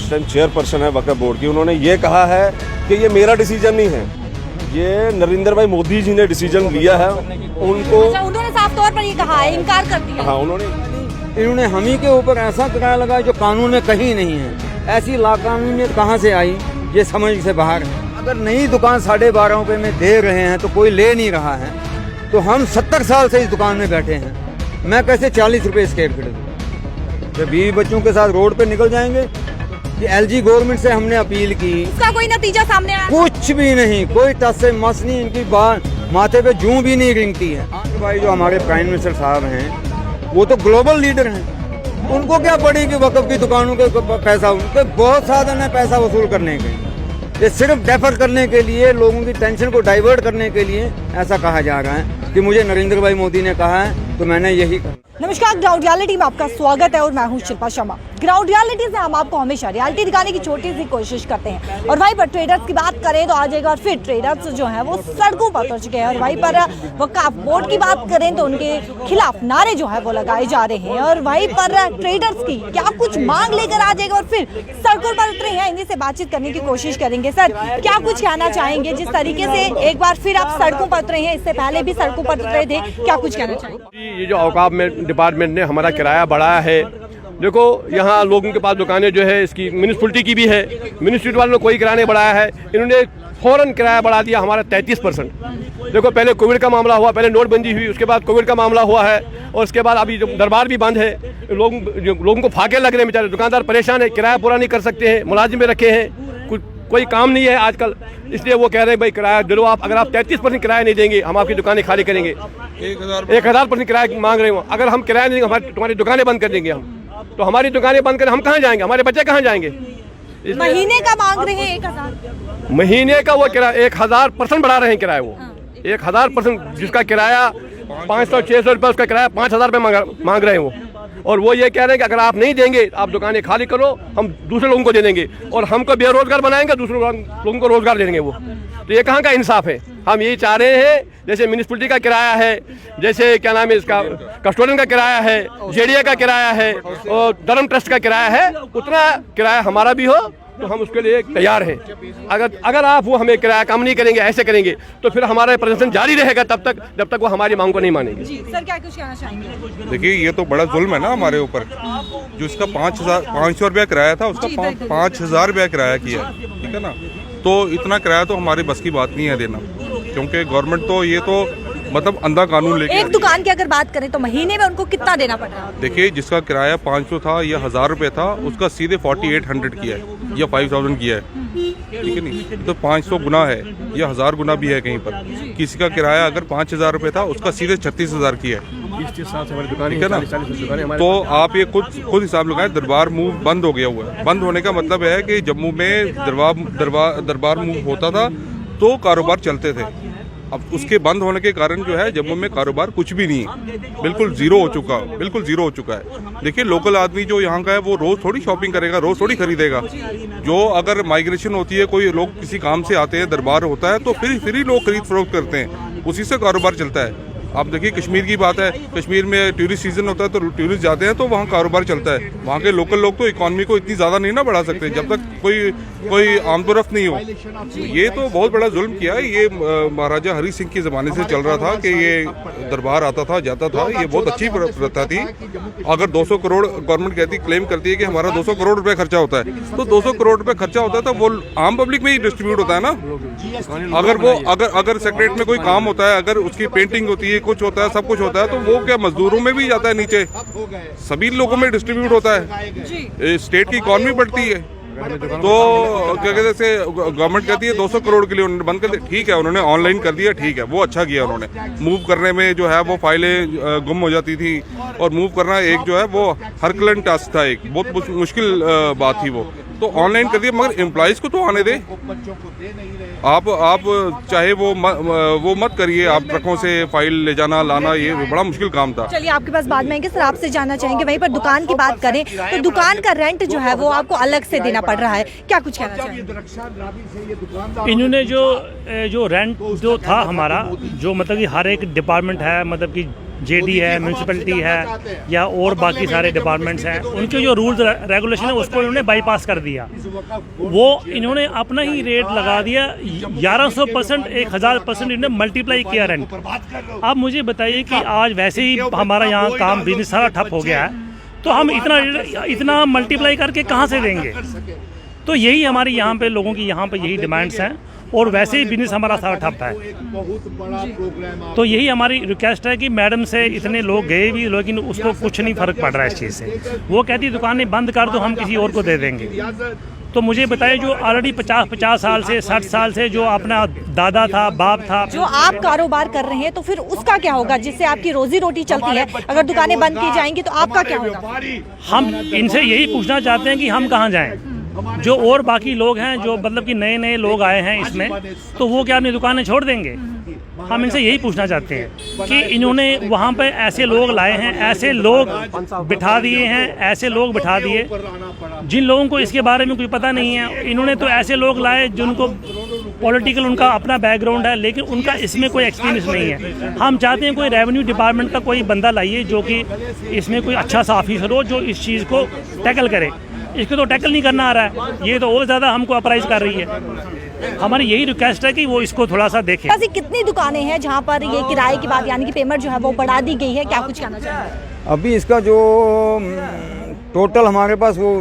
इस time chairperson है वक्फ board की, उन्होंने ये कहा है कि ये मेरा डिसीजन नहीं है, ये नरेंद्र भाई मोदी जी ने डिसीजन लिया है। उनको उन्होंने साफ तौर पर ये कहा है, इनकार कर दिया। हाँ, इन्होंने हम ही के ऊपर ऐसा किराया लगाया जो कानून में कहीं नहीं है। ऐसी लाकानूनियत कहाँ से आई, ये समझ से बाहर है। अगर नई दुकान 12.5 रुपये में दे रहे हैं तो कोई ले नहीं रहा है, तो हम 70 साल से इस दुकान में बैठे हैं, मैं कैसे 40 रुपये स्क्वायर फीट दूँ? तो 20 बच्चों के साथ रोड पे निकल जाएंगे। कि एलजी गवर्नमेंट से हमने अपील की, इसका कोई नतीजा सामने आया? कुछ भी नहीं, कोई टस से मस नहीं, इनकी बात माथे पे जूं भी नहीं रिंगती है। भाई जो हमारे प्राइम मिनिस्टर साहब हैं वो तो ग्लोबल लीडर हैं, उनको क्या पड़ी कि वक़्फ़ की दुकानों के पैसा, उनके बहुत साधन है पैसा वसूल करने के। ये सिर्फ डेफर करने के लिए, लोगों की टेंशन को डाइवर्ट करने के लिए ऐसा कहा जा रहा है कि मुझे नरेंद्र भाई मोदी ने कहा है तो मैंने यही कहा। नमस्कार, ग्राउंड रियलिटी में आपका स्वागत है और मैं हूं शिल्पा शर्मा। ग्राउंड रियलिटी से हम आपको हमेशा रियलिटी दिखाने की छोटी सी कोशिश करते हैं। और वहीं पर ट्रेडर्स की बात करें तो आज एक बार फिर ट्रेडर्स जो हैं वो सड़कों पर उतर चुके हैं। और वहीं पर वक्फ बोर्ड की बात करें तो उनके खिलाफ नारे जो है वो लगाए जा रहे हैं। और वहीं पर ट्रेडर्स की क्या कुछ मांग लेकर आज एक बार फिर सड़कों पर उतरे हैं, इन्हीं से बातचीत करने की कोशिश करेंगे। सर, क्या कुछ कहना चाहेंगे? जिस तरीके से एक बार फिर आप सड़कों पर उतरे हैं, इससे पहले भी सड़कों पर उतरे थे, क्या कुछ कहना चाहेंगे? ये जो औकाफ में डिपार्टमेंट ने हमारा किराया बढ़ाया है, देखो यहाँ लोगों के पास दुकानें जो है इसकी म्यूनिसिपलिटी की भी है, म्यूनिसिपलिटी वालों ने कोई किराया नहीं बढ़ाया है, इन्होंने फौरन किराया बढ़ा दिया हमारा 33%। देखो पहले कोविड का मामला हुआ, पहले नोटबंदी हुई, उसके बाद कोविड का मामला हुआ है, और उसके बाद अभी दरबार भी बंद है। लोगों को फाके लग रहे हैं, बेचारे दुकानदार परेशान है, किराया पूरा नहीं कर सकते हैं, मुलाजिम में रखे हैं, कोई काम नहीं है आजकल, इसलिए वो कह रहे हैं भाई किराया दिलो आप। अगर आप 33% किराया नहीं देंगे हम आपकी दुकानें खाली करेंगे। 1000% किराया मांग रहे हो। अगर हम किराया नहीं देंगे तुम्हारी दुकानें बंद कर देंगे हम, तो हमारी दुकानें बंद कर हम कहाँ जाएंगे, हमारे बच्चे कहाँ जाएंगे? महीने का मांग रहे हैं 1000 महीने का, वो किराया 1000% बढ़ा रहे हैं किराया, वो 1000%, जिसका किराया 500-600 रुपये, उसका किराया 5000 रुपये मांग रहे हैं वो। और वो ये कह रहे हैं कि अगर आप नहीं देंगे आप दुकानें खाली करो, हम दूसरे लोगों को दे देंगे और हमको बेरोजगार बनाएंगे, दूसरे लोगों को रोजगार दे देंगे वो। तो ये कहाँ का इंसाफ है? हम यही चाह रहे हैं, जैसे म्यूनिसिपलिटी का किराया है, जैसे क्या नाम है इसका, कस्टोडियन का किराया है, जेडीए का किराया है और धर्म ट्रस्ट का किराया है, उतना किराया हमारा भी हो तो हम उसके लिए तैयार हैं। अगर आप वो हमें किराया कम नहीं करेंगे, ऐसे करेंगे, तो फिर हमारा प्रदर्शन जारी रहेगा तब तक जब तक वो हमारी मांग को नहीं मानेंगे। सर, क्या कुछ कहना चाहेंगे? देखिए ये तो बड़ा जुल्म है ना हमारे ऊपर, जो इसका 500 रुपया किराया था उसका 5000 रुपया किराया किया, ठीक है ना। तो इतना किराया तो हमारी बस की बात नहीं है देना, क्योंकि गवर्नमेंट तो ये तो मतलब अंधा कानून लेके। एक दुकान की अगर बात करें तो महीने में उनको कितना देना पड़ रहा है? देखिए जिसका किराया 500 था या 1000 रुपये था, उसका सीधे 4800 किया है या 5000 किया है, ठीक है नहीं। तो 500 गुना है या 1000 गुना भी है कहीं पर। किसी का किराया अगर 5000 रुपये था उसका सीधे 36,000 किया है, ठीक है ना। तो आप ये खुद हिसाब लगाएं। दरबार मूव बंद हो गया हुआ है। बंद होने का मतलब है कि जम्मू में दरबार मूव होता था तो कारोबार चलते थे। अब उसके बंद होने के कारण जो है जम्मू में कारोबार कुछ भी नहीं है, बिल्कुल जीरो हो चुका है। देखिए लोकल आदमी जो यहाँ का है वो रोज थोड़ी शॉपिंग करेगा, रोज थोड़ी खरीदेगा। जो अगर माइग्रेशन होती है, कोई लोग किसी काम से आते हैं, दरबार होता है, तो फिर ही लोग खरीद फरोख्त करते हैं, उसी से कारोबार चलता है। आप देखिए कश्मीर की बात है, कश्मीर में टूरिस्ट सीजन होता है तो टूरिस्ट जाते हैं तो वहाँ कारोबार चलता है। वहाँ के लोकल लोग तो इकॉनमी को इतनी ज़्यादा नहीं ना बढ़ा सकते जब तक कोई आमदोरफ्त नहीं हो। ये तो बहुत बड़ा जुल्म किया है। ये महाराजा हरी सिंह के ज़माने से चल रहा था कि ये दरबार आता था जाता था, ये बहुत अच्छी प्रथा थी। अगर 200 करोड़ गवर्नमेंट क्लेम करती है कि हमारा 200 करोड़ रुपये खर्चा होता है, तो 200 करोड़ रुपये खर्चा होता है तो वो आम पब्लिक में ही डिस्ट्रीब्यूट होता है ना। अगर सेक्रेटरी में कोई काम होता है, अगर उसकी पेंटिंग होती है, कुछ होता है, सब कुछ होता है, तो वो क्या मजदूरों में भी जाता है, नीचे सभी लोगों में डिस्ट्रीब्यूट होता है, स्टेट की इकॉनमी बढ़ती है। तो क्या कहते हैं, गवर्नमेंट कहती है 200 करोड़ के लिए उन्होंने बंद कर दिया, ठीक है, उन्होंने ऑनलाइन कर दिया, ठीक है, वो अच्छा किया उन्होंने। मूव करने में जो है वो फाइलें गुम हो जाती थी, और मूव करना एक जो है वो हरकलन टास्क था, एक बहुत मुश्किल बात थी वो, तो ऑनलाइन कर दिया। मगर एम्प्लॉइज को तो आने दे। आप चाहे वो मत करिए, आप ट्रकों से फाइल ले जाना लाना, ये बड़ा मुश्किल काम था। चलिए आपके पास बाद में आएंगे। सर, आपसे जानना चाहेंगे वहीं पर दुकान की बात करें तो दुकान का रेंट जो है वो आपको अलग से देना पड़ रहा है, क्या कुछ कहना चाहेंगे? इन्होंने जो रेंट जो था हमारा, जो मतलब कि हर एक डिपार्टमेंट है, मतलब कि जेडी है, म्यूनसिपैलिटी है या और बाकी सारे डिपार्टमेंट्स हैं, उनके जो रूल्स रेगुलेशन है उसको इन्होंने बाईपास कर दिया। वो इन्होंने अपना ही रेट लगा दिया 1100%, 1000% इन्होंने मल्टीप्लाई किया रेंट। अब मुझे बताइए कि आज वैसे ही हमारा यहाँ काम बिजनेस सारा ठप हो गया है, तो हम इतना मल्टीप्लाई करके कहाँ से देंगे? तो यही हमारी यहाँ पे लोगों की यहाँ पे यही डिमांड्स हैं, और वैसे ही बिजनेस हमारा सारा ठप है। तो यही हमारी रिक्वेस्ट है कि मैडम से इतने लोग गए भी, लेकिन उसको कुछ नहीं फ़र्क पड़ रहा है इस चीज़ से। वो कहती दुकानें बंद कर दो, हम किसी और को दे देंगे। तो मुझे बताइए, जो ऑलरेडी 50 साल से 60 साल से जो अपना दादा था, बाप था, जो आप कारोबार कर रहे हैं, तो फिर उसका क्या होगा जिससे आपकी रोजी रोटी चलती है? अगर दुकानें बंद की जाएंगी तो आपका क्या होगा? हम इनसे यही पूछना चाहते हैं कि हम कहाँ जाएं? जो और बाकी लोग हैं, जो मतलब कि नए लोग आए हैं इसमें, तो वो क्या अपनी दुकानें छोड़ देंगे? हम इनसे यही पूछना चाहते हैं कि इन्होंने वहाँ पे ऐसे लोग लाए हैं, ऐसे लोग बिठा दिए हैं, ऐसे लोग बिठा दिए जिन लोगों को इसके बारे में कोई पता नहीं है। इन्होंने तो ऐसे लोग लाए जिनको पॉलिटिकल उनका अपना बैकग्राउंड है, लेकिन उनका इसमें कोई एक्सपीरियंस नहीं है। हम चाहते हैं कोई रेवेन्यू डिपार्टमेंट का कोई बंदा लाइए जो कि इसमें कोई अच्छा सा ऑफिसर हो, जो इस चीज़ को टैकल करे। इसको तो टैकल नहीं करना आ रहा है, ये तो और ज़्यादा हमको अपराइज कर रही है। हमारी यही रिक्वेस्ट है कि वो इसको थोड़ा सा देखें। ऐसी कितनी दुकानें हैं जहाँ पर ये किराए की बात यानी कि पेमेंट जो है वो बढ़ा दी गई है? क्या कुछ कहना चाहिए? अभी इसका जो टोटल हमारे पास वो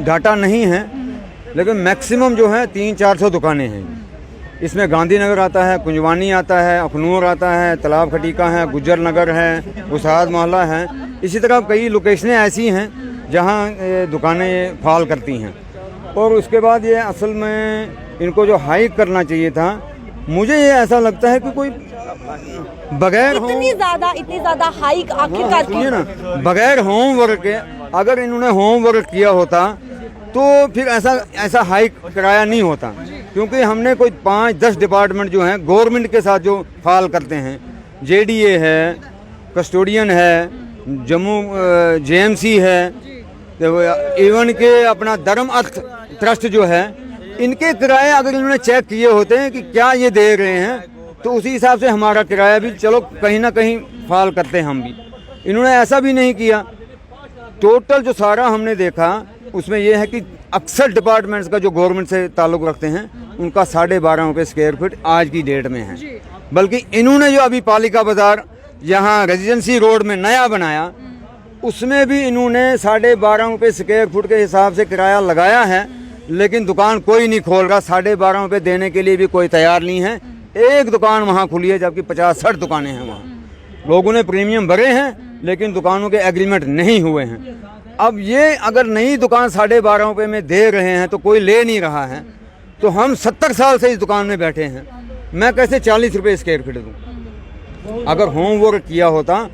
डाटा नहीं है, लेकिन मैक्सिमम जो है 300-400 दुकानें हैं। इसमें गांधीनगर आता है, कुंजवानी आता है, अखनूर आता है, तालाब खटीका है, गुज्जर नगर है, उसाद मोहल्ला है। इसी तरह कई लोकेशनें ऐसी हैं जहाँ दुकानें फाल करती हैं। और उसके बाद ये असल में इनको जो हाइक करना चाहिए था, मुझे ये ऐसा लगता है कि कोई बगैर इतनी ज़्यादा हाइक आखिरकार सुनिए ना, बगैर होमवर्क के अगर इन्होंने होमवर्क किया होता तो फिर ऐसा हाइक कराया नहीं होता। क्योंकि हमने कोई 5-10 डिपार्टमेंट जो हैं गवर्नमेंट के साथ जो फाल करते हैं, जेडीए है, कस्टोडियन है, जम्मू जेएमसी है, इवन के अपना धर्म अर्थ ट्रस्ट जो है, इनके किराए अगर इन्होंने चेक किए होते हैं कि क्या ये दे रहे हैं, तो उसी हिसाब से हमारा किराया भी चलो कहीं ना कहीं फाल करते हैं हम भी। इन्होंने ऐसा भी नहीं किया। टोटल जो सारा हमने देखा उसमें यह है कि अक्सर डिपार्टमेंट्स का जो गवर्नमेंट से ताल्लुक़ रखते हैं उनका 12.5 रुपये स्क्वायर फीट आज की डेट में है। बल्कि इन्होंने जो अभी पालिका बाज़ार यहाँ रेजिडेंसी रोड में नया बनाया, उसमें भी इन्होंने 12.5 रुपये स्क्वायर फुट के हिसाब से किराया लगाया है, लेकिन दुकान कोई नहीं खोल रहा। 12.5 रुपये देने के लिए भी कोई तैयार नहीं है। एक दुकान वहाँ खुली है, जबकि 50-60 दुकानें हैं वहाँ। लोगों ने प्रीमियम भरे हैं, लेकिन दुकानों के एग्रीमेंट नहीं हुए हैं। अब ये अगर नई दुकान 12.5 रुपये में दे रहे हैं तो कोई ले नहीं रहा है, तो हम 70 साल से इस दुकान में बैठे हैं, मैं कैसे 40 रुपये स्क्वायर फीट दूँ? अगर होमवर्क किया होता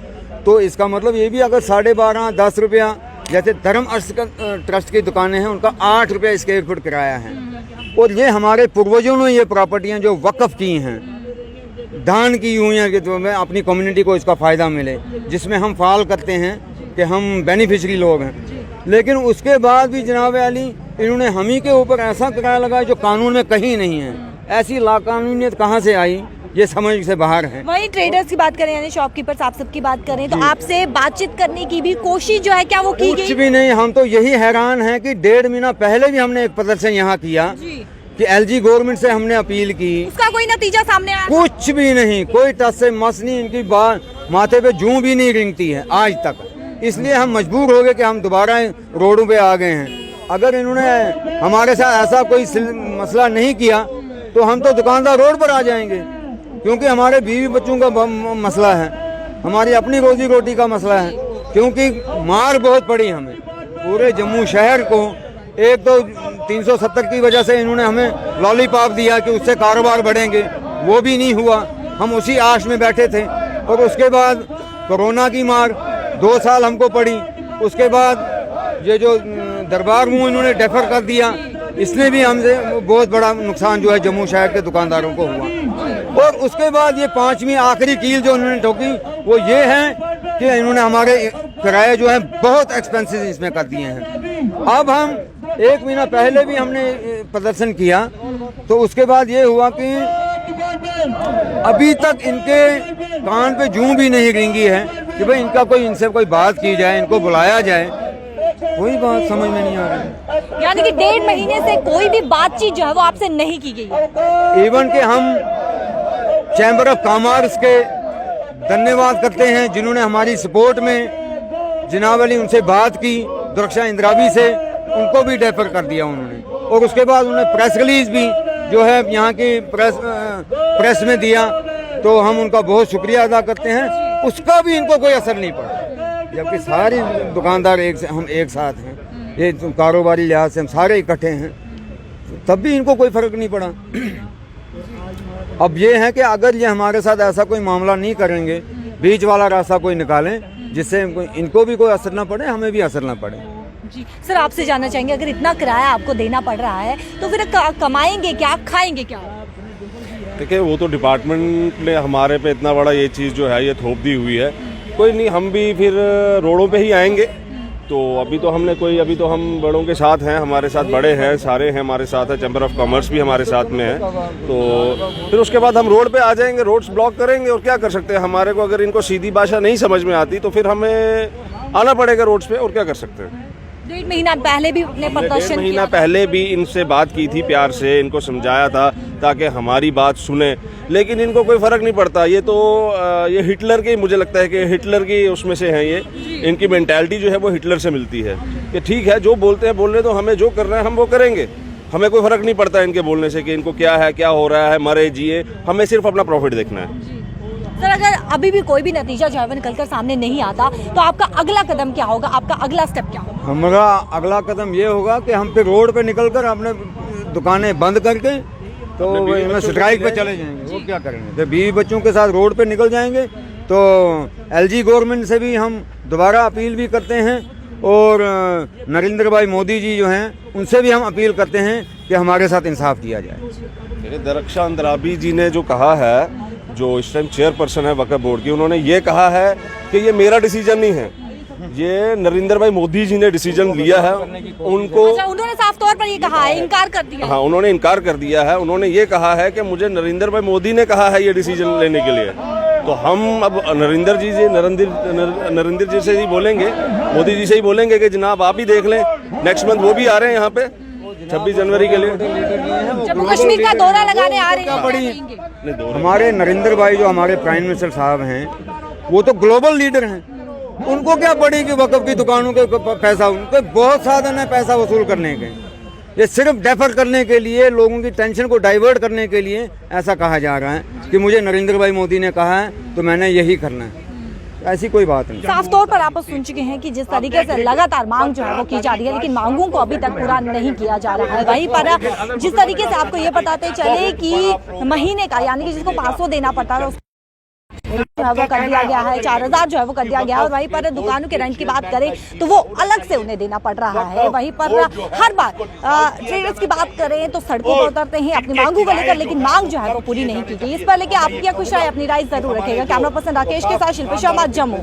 तो इसका मतलब ये भी, अगर 12.5-10 रुपया, जैसे धर्म अर्थ ट्रस्ट की दुकानें हैं उनका 8 रुपये स्क्वायर फुट किराया है। और ये हमारे पूर्वजों ने ये प्रॉपर्टियां जो वक्फ की हैं, दान की हुई हैं कि तो अपनी कम्युनिटी को इसका फ़ायदा मिले, जिसमें हम फाल करते हैं कि हम बेनिफिशरी लोग हैं। लेकिन उसके बाद भी जनाब अली इन्होंने हम ही के ऊपर ऐसा किराया लगाया जो कानून में कहीं नहीं है। ऐसी लाकानूनियत कहाँ से आई, ये समझ से बाहर है। वहीं ट्रेडर्स की बात करें यानी शॉपकीपर्स आप सबकी बात करें, तो आपसे बातचीत करने की भी कोशिश जो है क्या वो की गई? कुछ भी नहीं। हम तो यही हैरान हैं कि 1.5 महीना पहले भी हमने एक प्रदर्शन यहाँ किया कि एलजी गवर्नमेंट से हमने अपील की, उसका कोई नतीजा सामने आया? कुछ भी नहीं, कोई टस से मस नहीं। इनकी बात माथे पे जूं भी नहीं रिंगती है आज तक। इसलिए हम मजबूर हो गए कि हम दोबारा रोडों पे आ गए हैं। अगर इन्होंने हमारे साथ ऐसा कोई मसला नहीं किया तो हम तो दुकानदार रोड पर आ जाएंगे, क्योंकि हमारे बीवी बच्चों का मसला है, हमारी अपनी रोजी रोटी का मसला है। क्योंकि मार बहुत पड़ी हमें, पूरे जम्मू शहर को। एक तो 370 की वजह से इन्होंने हमें लॉलीपॉप दिया कि उससे कारोबार बढ़ेंगे, वो भी नहीं हुआ। हम उसी आश में बैठे थे। और उसके बाद कोरोना की मार 2 साल हमको पड़ी। उसके बाद ये जो दरबार मुँह इन्होंने डेफर कर दिया, इसने भी हमसे बहुत बड़ा नुकसान जो है जम्मू शहर के दुकानदारों को हुआ। और उसके बाद ये 5वीं आखिरी कील जो उन्होंने ठोकी वो ये है कि इन्होंने हमारे किराए जो है बहुत एक्सपेंसिव इसमें कर दिए हैं। अब हम 1 महीना पहले भी हमने प्रदर्शन किया, तो उसके बाद ये हुआ कि अभी तक इनके कान पे जूं भी नहीं रेंगी है कि भाई इनसे कोई बात की जाए, इनको बुलाया जाए। कोई बात समझ में नहीं आ रही है। यानी कि 1.5 महीने से कोई भी बातचीत जो है वो आपसे नहीं की गई है। इवन के हम चैम्बर ऑफ कॉमर्स के धन्यवाद करते हैं जिन्होंने हमारी सपोर्ट में जिनावली उनसे बात की, दुर्क्षा इंद्रावी से, उनको भी डेफर कर दिया उन्होंने। और उसके बाद उन्होंने प्रेस रिलीज भी जो है यहाँ की प्रेस में दिया, तो हम उनका बहुत शुक्रिया अदा करते हैं। उसका भी इनको कोई असर नहीं पड़ा, जबकि सारे दुकानदार हम एक साथ हैं, ये कारोबारी लिहाज से हम सारे इकट्ठे हैं, तब भी इनको कोई फर्क नहीं पड़ा। अब ये है कि अगर ये हमारे साथ ऐसा कोई मामला नहीं करेंगे, बीच वाला रास्ता कोई निकालें जिससे इनको भी कोई असर ना पड़े, हमें भी असर ना पड़े। जी सर, आपसे जानना चाहेंगे, अगर इतना किराया आपको देना पड़ रहा है तो फिर कमाएंगे क्या, खाएंगे क्या? देखिए, वो तो डिपार्टमेंट ने हमारे पे इतना बड़ा ये चीज़ जो है ये थोप दी हुई है। कोई नहीं, हम भी फिर रोडों पे ही आएंगे। तो अभी तो हम बड़ों के साथ हैं, हमारे साथ बड़े हैं, सारे हैं हमारे साथ है, चैम्बर ऑफ कॉमर्स भी हमारे साथ में है। तो फिर उसके बाद हम रोड पे आ जाएंगे, रोड्स ब्लॉक करेंगे और क्या कर सकते हैं। हमारे को अगर इनको सीधी भाषा नहीं समझ में आती तो फिर हमें आना पड़ेगा रोड्स पे, और क्या कर सकते हैं। 1.5 महीना पहले भी अपने प्रदर्शन 1.5 महीना पहले भी इनसे बात की थी, प्यार से इनको समझाया था ताकि हमारी बात सुने, लेकिन इनको कोई फर्क नहीं पड़ता। ये तो ये हिटलर की, मुझे लगता है कि हिटलर की उसमें से हैं ये। इनकी मेंटालिटी जो है वो हिटलर से मिलती है कि ठीक है, जो बोलते हैं बोलने दो, हमें जो करना है हम वो करेंगे, हमें कोई फर्क नहीं पड़ता इनके बोलने से कि इनको क्या है, क्या हो रहा है, मरे जिए, हमें सिर्फ अपना प्रॉफिट देखना है। सर, अगर अभी भी कोई भी नतीजा जो है वो निकल कर सामने नहीं आता तो आपका अगला कदम क्या होगा, आपका अगला स्टेप क्या होगा? हमारा अगला कदम ये होगा कि हम फिर रोड पे निकलकर अपने दुकानें बंद करके तो स्ट्राइक पे चले जाएंगे। वो क्या करेंगे, फिर बीवी बच्चों के साथ रोड पे निकल जाएंगे। तो एलजी गवर्नमेंट से भी हम दोबारा अपील भी करते हैं, और नरेंद्र भाई मोदी जी जो हैं उनसे भी हम अपील करते हैं कि हमारे साथ इंसाफ किया जाए। दरक्षा अंद्राबी जी ने जो कहा है, जो इस टाइम चेयरपर्सन है वक्फ बोर्ड की, उन्होंने ये कहा है कि ये मेरा डिसीजन नहीं है, ये नरेंद्र भाई मोदी जी ने डिसीजन लिया है। उनको अच्छा, उन्होंने साफ तौर पर ये कहा है, इनकार कर दिया। हाँ, उन्होंने इनकार कर दिया है। उन्होंने ये कहा है कि मुझे नरेंद्र भाई मोदी ने कहा है ये डिसीजन लेने के लिए। तो हम अब नरेंद्र जी से ही बोलेंगे, मोदी जी से ही बोलेंगे कि जनाब आप ही देख लें, नेक्स्ट मंथ वो भी आ रहे हैं यहाँ पे 26 जनवरी के लिए। जम्मू कश्मीर का दौरा लगाने आ रहे हैं। हमारे नरेंद्र भाई जो हमारे प्राइम मिनिस्टर साहब हैं, वो तो ग्लोबल लीडर हैं, उनको क्या पड़ी कि वक्फ की दुकानों के पैसा, उनके बहुत साधन है पैसा वसूल करने के। ये सिर्फ डेफर करने के लिए, लोगों की टेंशन को डाइवर्ट करने के लिए ऐसा कहा जा रहा है कि मुझे नरेंद्र भाई मोदी ने कहा है तो मैंने यही करना है। ऐसी कोई बात नहीं। साफ तौर पर आप सुन चुके हैं कि जिस तरीके से लगातार मांग जो है वो की जा रही है, लेकिन मांगों को अभी तक पूरा नहीं किया जा रहा है। वहीं पर जिस तरीके से आपको ये बताते चले कि महीने का, यानी कि जिसको 500 देना पड़ता है जो है वो कर दिया गया है, 4000 जो है वो कर दिया गया है। और वहीं पर दुकानों के रेंट की बात करें तो वो अलग से उन्हें देना पड़ रहा है। वहीं पर हर बार ट्रेडर्स की बात करें तो सड़कों पर उतरते हैं अपनी मांगों को लेकर, लेकिन मांग जो है वो पूरी नहीं की गई। इस पर लेके आपकी कुछ राय, अपनी राय जरूर रखेगा। कैमरा पर्सन राकेश के साथ शिल्पा शर्मा, जम्मू।